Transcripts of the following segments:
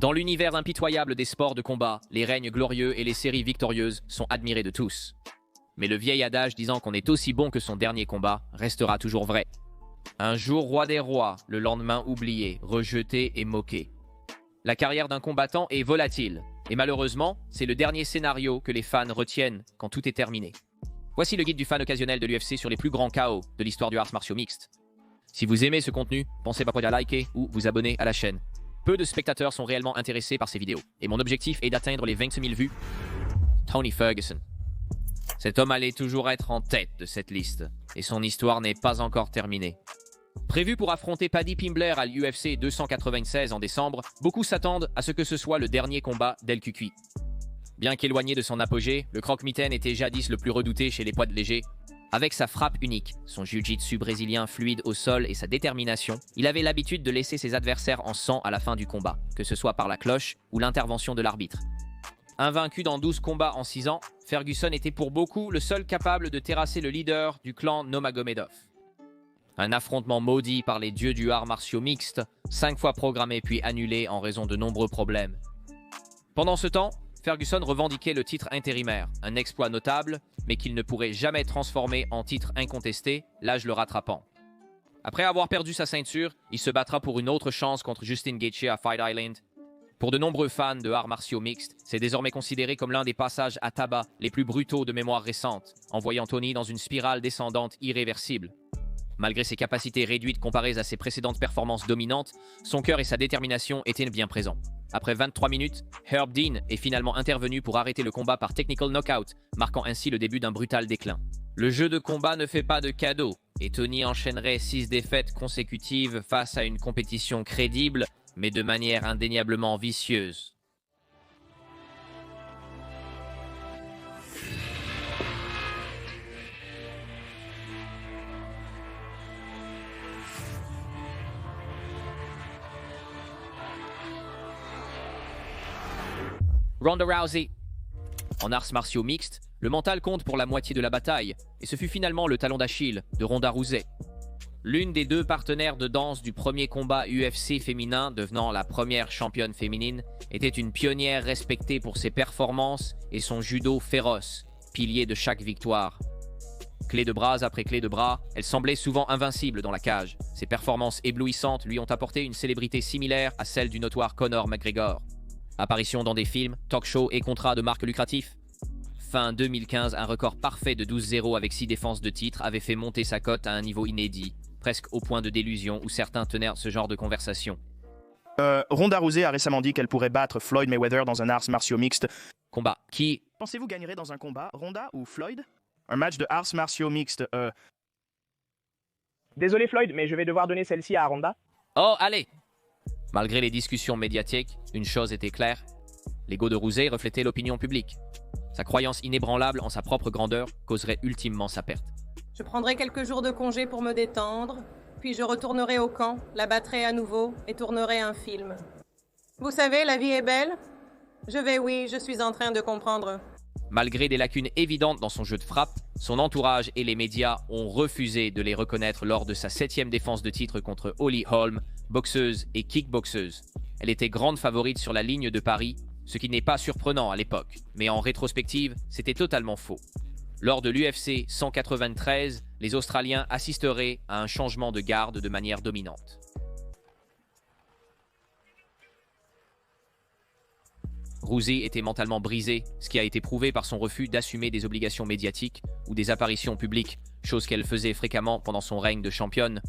Dans l'univers impitoyable des sports de combat, les règnes glorieux et les séries victorieuses sont admirés de tous. Mais le vieil adage disant qu'on est aussi bon que son dernier combat restera toujours vrai. Un jour roi des rois, le lendemain oublié, rejeté et moqué. La carrière d'un combattant est volatile, et malheureusement, c'est le dernier scénario que les fans retiennent quand tout est terminé. Voici le guide du fan occasionnel de l'UFC sur les plus grands KO de l'histoire du arts martiaux mixtes. Si vous aimez ce contenu, pensez pas à liker ou vous abonner à la chaîne. Peu de spectateurs sont réellement intéressés par ces vidéos, et mon objectif est d'atteindre les 20 000 vues. Tony Ferguson. Cet homme allait toujours être en tête de cette liste, et son histoire n'est pas encore terminée. Prévu pour affronter Paddy Pimblett à l'UFC 296 en décembre, beaucoup s'attendent à ce que ce soit le dernier combat d'El Cucuy. Bien qu'éloigné de son apogée, le croque-mitaine était jadis le plus redouté chez les poids légers. Avec sa frappe unique, son jiu-jitsu brésilien fluide au sol et sa détermination, il avait l'habitude de laisser ses adversaires en sang à la fin du combat, que ce soit par la cloche ou l'intervention de l'arbitre. Invaincu dans 12 combats en 6 ans, Ferguson était pour beaucoup le seul capable de terrasser le leader du clan Nurmagomedov. Un affrontement maudit par les dieux du art martiaux mixtes, 5 fois programmé puis annulé en raison de nombreux problèmes. Pendant ce temps, Ferguson revendiquait le titre intérimaire, un exploit notable, mais qu'il ne pourrait jamais transformer en titre incontesté, l'âge le rattrapant. Après avoir perdu sa ceinture, il se battra pour une autre chance contre Justin Gaethje à Fight Island. Pour de nombreux fans de arts martiaux mixtes, c'est désormais considéré comme l'un des passages à tabac les plus brutaux de mémoire récente, envoyant Tony dans une spirale descendante irréversible. Malgré ses capacités réduites comparées à ses précédentes performances dominantes, son cœur et sa détermination étaient bien présents. Après 23 minutes, Herb Dean est finalement intervenu pour arrêter le combat par technical knockout, marquant ainsi le début d'un brutal déclin. Le jeu de combat ne fait pas de cadeaux, et Tony enchaînerait 6 défaites consécutives face à une compétition crédible, mais de manière indéniablement vicieuse. Ronda Rousey. En arts martiaux mixtes, le mental compte pour la moitié de la bataille, et ce fut finalement le talon d'Achille de Ronda Rousey. L'une des 2 partenaires de danse du premier combat UFC féminin, devenant la première championne féminine, était une pionnière respectée pour ses performances et son judo féroce, pilier de chaque victoire. Clé de bras après clé de bras, elle semblait souvent invincible dans la cage. Ses performances éblouissantes lui ont apporté une célébrité similaire à celle du notoire Conor McGregor. Apparition dans des films, talk-shows et contrats de marques lucratifs. Fin 2015, un record parfait de 12-0 avec 6 défenses de titre avait fait monter sa cote à un niveau inédit, presque au point de délusion où certains tenaient ce genre de conversation. Ronda Rousey a récemment dit qu'elle pourrait battre Floyd Mayweather dans un arts martiaux mixte. Combat. Qui Pensez-vous gagnerait dans un combat, Ronda ou Floyd? Un match de arts martiaux mixtes, Désolé Floyd, mais je vais devoir donner celle-ci à Ronda. Oh, allez! Malgré les discussions médiatiques, une chose était claire, l'ego de Rousey reflétait l'opinion publique. Sa croyance inébranlable en sa propre grandeur causerait ultimement sa perte. Je prendrai quelques jours de congé pour me détendre, puis je retournerai au camp, la battrai à nouveau et tournerai un film. Vous savez, la vie est belle? Je suis en train de comprendre. Malgré des lacunes évidentes dans son jeu de frappe, son entourage et les médias ont refusé de les reconnaître lors de sa 7e défense de titre contre Holly Holm, boxeuse et kickboxeuse. Elle était grande favorite sur la ligne de Paris, ce qui n'est pas surprenant à l'époque, mais en rétrospective, c'était totalement faux. Lors de l'UFC 193, les Australiens assisteraient à un changement de garde de manière dominante. Rousey était mentalement brisée, ce qui a été prouvé par son refus d'assumer des obligations médiatiques ou des apparitions publiques, chose qu'elle faisait fréquemment pendant son règne de championne.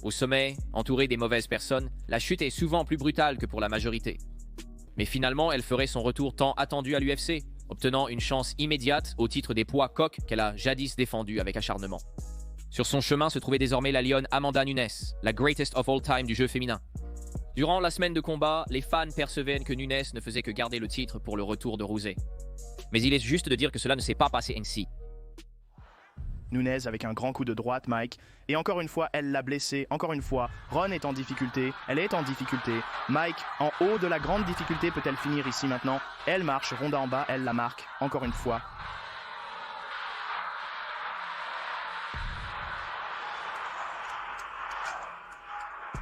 Au sommet, entourée des mauvaises personnes, la chute est souvent plus brutale que pour la majorité. Mais finalement, elle ferait son retour tant attendu à l'UFC, obtenant une chance immédiate au titre des poids coqs qu'elle a jadis défendu avec acharnement. Sur son chemin se trouvait désormais la lionne Amanda Nunes, la greatest of all time du jeu féminin. Durant la semaine de combat, les fans percevaient que Nunes ne faisait que garder le titre pour le retour de Rousey. Mais il est juste de dire que cela ne s'est pas passé ainsi. Nunes avec un grand coup de droite, Mike. Et encore une fois, elle l'a blessé. Encore une fois, Ron est en difficulté. Elle est en difficulté. Mike, en haut de la grande difficulté, peut-elle finir ici maintenant? Elle marche, Ronda en bas, elle la marque. Encore une fois.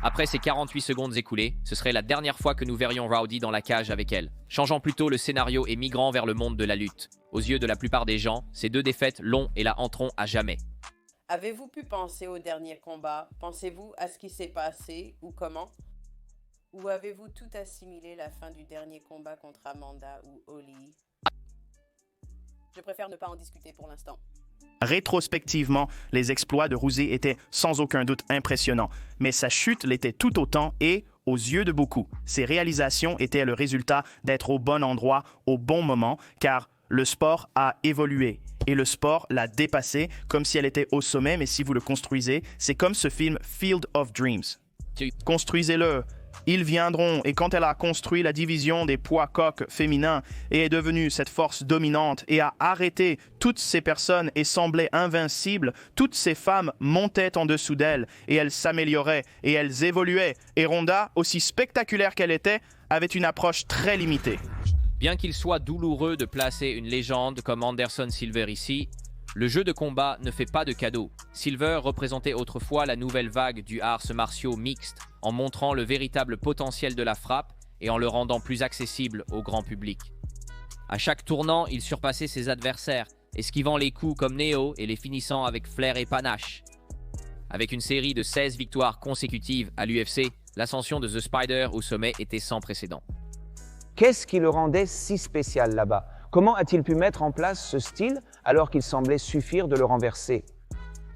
Après ces 48 secondes écoulées, ce serait la dernière fois que nous verrions Rowdy dans la cage avec elle, changeant plutôt le scénario et migrant vers le monde de la lutte. Aux yeux de la plupart des gens, ces 2 défaites l'ont et la hanteront à jamais. Avez-vous pu penser au dernier combat? Pensez-vous à ce qui s'est passé ou comment? Ou avez-vous tout assimilé la fin du dernier combat contre Amanda ou Holly? Je préfère ne pas en discuter pour l'instant. Rétrospectivement, les exploits de Rousey étaient sans aucun doute impressionnants, mais sa chute l'était tout autant et, aux yeux de beaucoup, ses réalisations étaient le résultat d'être au bon endroit, au bon moment, car le sport a évolué et le sport l'a dépassé comme si elle était au sommet, mais si vous le construisez, c'est comme ce film Field of Dreams. Construisez-le. Ils viendront, et quand elle a construit la division des poids coqs féminins et est devenue cette force dominante et a arrêté toutes ces personnes et semblait invincible, toutes ces femmes montaient en dessous d'elle et elles s'amélioraient et elles évoluaient. Et Ronda, aussi spectaculaire qu'elle était, avait une approche très limitée. Bien qu'il soit douloureux de placer une légende comme Anderson Silver ici, le jeu de combat ne fait pas de cadeau. Silver représentait autrefois la nouvelle vague du arts martiaux mixte, en montrant le véritable potentiel de la frappe et en le rendant plus accessible au grand public. À chaque tournant, il surpassait ses adversaires, esquivant les coups comme Neo et les finissant avec flair et panache. Avec une série de 16 victoires consécutives à l'UFC, l'ascension de The Spider au sommet était sans précédent. Qu'est-ce qui le rendait si spécial là-bas? Comment a-t-il pu mettre en place ce style alors qu'il semblait suffire de le renverser?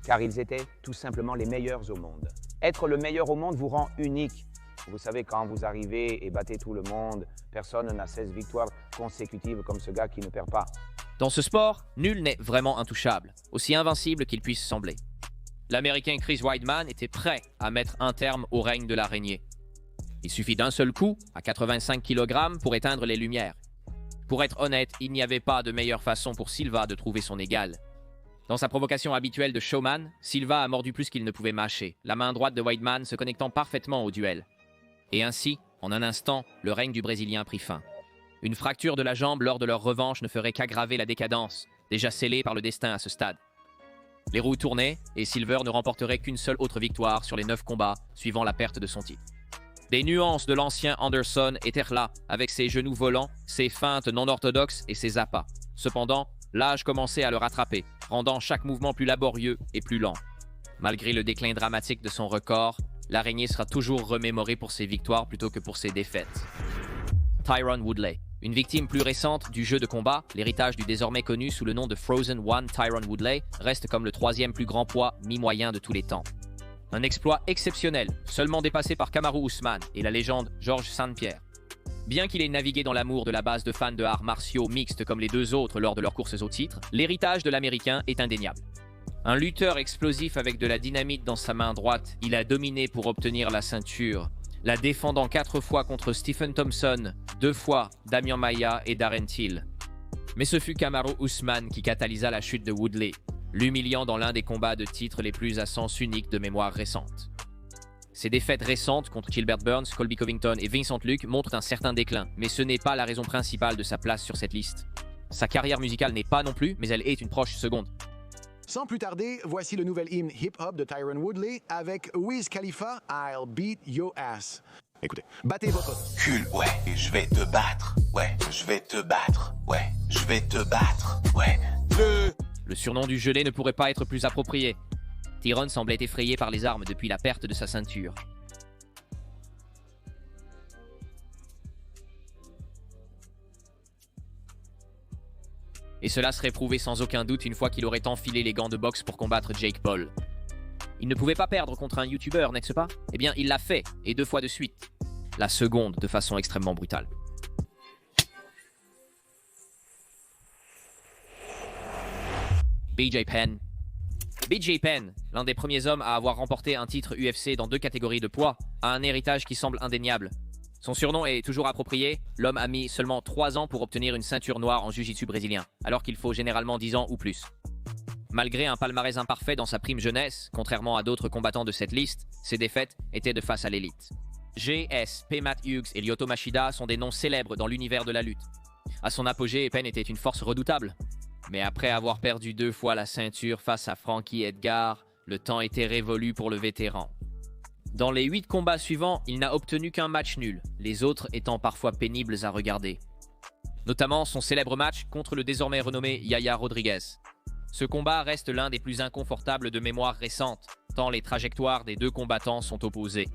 Car ils étaient tout simplement les meilleurs au monde. Être le meilleur au monde vous rend unique. Vous savez, quand vous arrivez et battez tout le monde, personne n'a 16 victoires consécutives comme ce gars qui ne perd pas. Dans ce sport, nul n'est vraiment intouchable, aussi invincible qu'il puisse sembler. L'Américain Chris Weidman était prêt à mettre un terme au règne de l'araignée. Il suffit d'un seul coup, à 85 kg, pour éteindre les lumières. Pour être honnête, il n'y avait pas de meilleure façon pour Silva de trouver son égal. Dans sa provocation habituelle de showman, Silva a mordu plus qu'il ne pouvait mâcher, la main droite de Weidman se connectant parfaitement au duel. Et ainsi, en un instant, le règne du Brésilien prit fin. Une fracture de la jambe lors de leur revanche ne ferait qu'aggraver la décadence, déjà scellée par le destin à ce stade. Les roues tournaient, et Silver ne remporterait qu'une seule autre victoire sur les 9 combats, suivant la perte de son titre. Des nuances de l'ancien Anderson étaient là, avec ses genoux volants, ses feintes non orthodoxes et ses appâts. Cependant, l'âge commençait à le rattraper, rendant chaque mouvement plus laborieux et plus lent. Malgré le déclin dramatique de son record, l'araignée sera toujours remémorée pour ses victoires plutôt que pour ses défaites. Tyron Woodley, une victime plus récente du jeu de combat, l'héritage du désormais connu sous le nom de Frozen One Tyron Woodley, reste comme le 3e plus grand poids mi-moyen de tous les temps. Un exploit exceptionnel, seulement dépassé par Kamaru Usman et la légende Georges St-Pierre. Bien qu'il ait navigué dans l'amour de la base de fans de arts martiaux mixtes comme les 2 autres lors de leurs courses au titre, l'héritage de l'Américain est indéniable. Un lutteur explosif avec de la dynamite dans sa main droite, il a dominé pour obtenir la ceinture, la défendant 4 fois contre Stephen Thompson, 2 fois Damian Maia et Darren Till. Mais ce fut Kamaru Usman qui catalysa la chute de Woodley, l'humiliant dans l'un des combats de titre les plus à sens unique de mémoire récente. Ses défaites récentes contre Gilbert Burns, Colby Covington et Vincent Luke montrent un certain déclin, mais ce n'est pas la raison principale de sa place sur cette liste. Sa carrière musicale n'est pas non plus, mais elle est une proche seconde. Sans plus tarder, voici le nouvel hymne hip-hop de Tyron Woodley avec Wiz Khalifa, I'll Beat Your Ass. Écoutez, battez votre... Cul, ouais, je vais te battre, ouais, je vais te battre, ouais, je vais te battre, ouais. Le surnom du gelé ne pourrait pas être plus approprié. Tyron semblait effrayé par les armes depuis la perte de sa ceinture. Et cela serait prouvé sans aucun doute une fois qu'il aurait enfilé les gants de boxe pour combattre Jake Paul. Il ne pouvait pas perdre contre un YouTuber, n'est-ce pas? Eh bien, il l'a fait, et 2 fois de suite. La seconde de façon extrêmement brutale. BJ Penn. BJ Penn, l'un des premiers hommes à avoir remporté un titre UFC dans 2 catégories de poids, a un héritage qui semble indéniable. Son surnom est toujours approprié, l'homme a mis seulement 3 ans pour obtenir une ceinture noire en jiu-jitsu brésilien, alors qu'il faut généralement 10 ans ou plus. Malgré un palmarès imparfait dans sa prime jeunesse, contrairement à d'autres combattants de cette liste, ses défaites étaient de face à l'élite. G.S., P. Matt Hughes et Lyoto Machida sont des noms célèbres dans l'univers de la lutte. À son apogée, Penn était une force redoutable. Mais après avoir perdu 2 fois la ceinture face à Frankie Edgar, le temps était révolu pour le vétéran. Dans les 8 combats suivants, il n'a obtenu qu'un match nul, les autres étant parfois pénibles à regarder. Notamment son célèbre match contre le désormais renommé Yaya Rodriguez. Ce combat reste l'un des plus inconfortables de mémoire récente, tant les trajectoires des deux combattants sont opposées.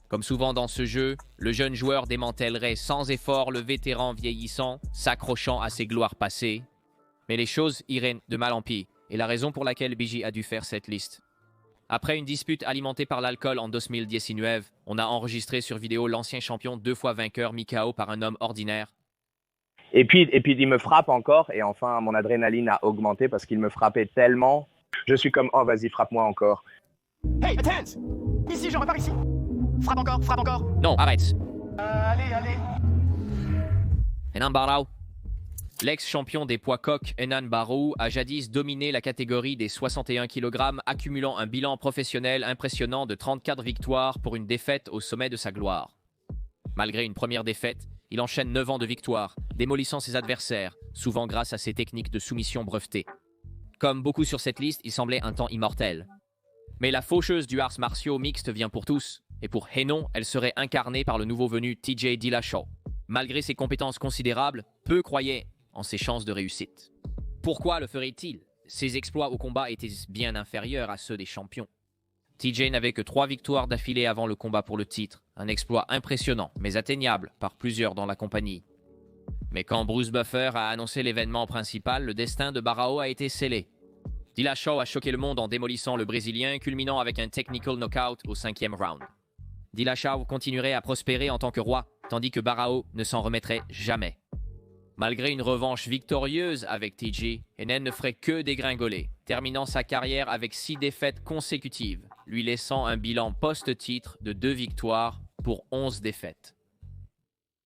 Comme souvent dans ce jeu, le jeune joueur démantèlerait sans effort le vétéran vieillissant, s'accrochant à ses gloires passées. Mais les choses iraient de mal en pis, et la raison pour laquelle BJ a dû faire cette liste. Après une dispute alimentée par l'alcool en 2019, on a enregistré sur vidéo l'ancien champion 2 fois vainqueur mis KO par un homme ordinaire. Et puis il me frappe encore, et enfin mon adrénaline a augmenté parce qu'il me frappait tellement. Je suis comme, oh vas-y, frappe-moi encore. Hey, Tense! Ici, je repars ici. Frappe encore, frappe encore. Non, arrête. Allez. Henan Barao. L'ex-champion des poids coqs Henan Barao a jadis dominé la catégorie des 61 kg, accumulant un bilan professionnel impressionnant de 34 victoires pour une défaite au sommet de sa gloire. Malgré une première défaite, il enchaîne 9 ans de victoires, démolissant ses adversaires, souvent grâce à ses techniques de soumission brevetées. Comme beaucoup sur cette liste, il semblait un temps immortel. Mais la faucheuse du arts martiaux mixte vient pour tous, et pour Henan, elle serait incarnée par le nouveau venu TJ Dillashaw. Malgré ses compétences considérables, peu croyaient en ses chances de réussite. Pourquoi le ferait-il? Ses exploits au combat étaient bien inférieurs à ceux des champions. TJ n'avait que 3 victoires d'affilée avant le combat pour le titre, un exploit impressionnant mais atteignable par plusieurs dans la compagnie. Mais quand Bruce Buffer a annoncé l'événement principal, le destin de Barao a été scellé. Dillashaw a choqué le monde en démolissant le Brésilien, culminant avec un technical knockout au 5e round. Dillashaw continuerait à prospérer en tant que roi, tandis que Barao ne s'en remettrait jamais. Malgré une revanche victorieuse avec TJ, Henan ne ferait que dégringoler, terminant sa carrière avec 6 défaites consécutives, lui laissant un bilan post-titre de 2 victoires pour 11 défaites.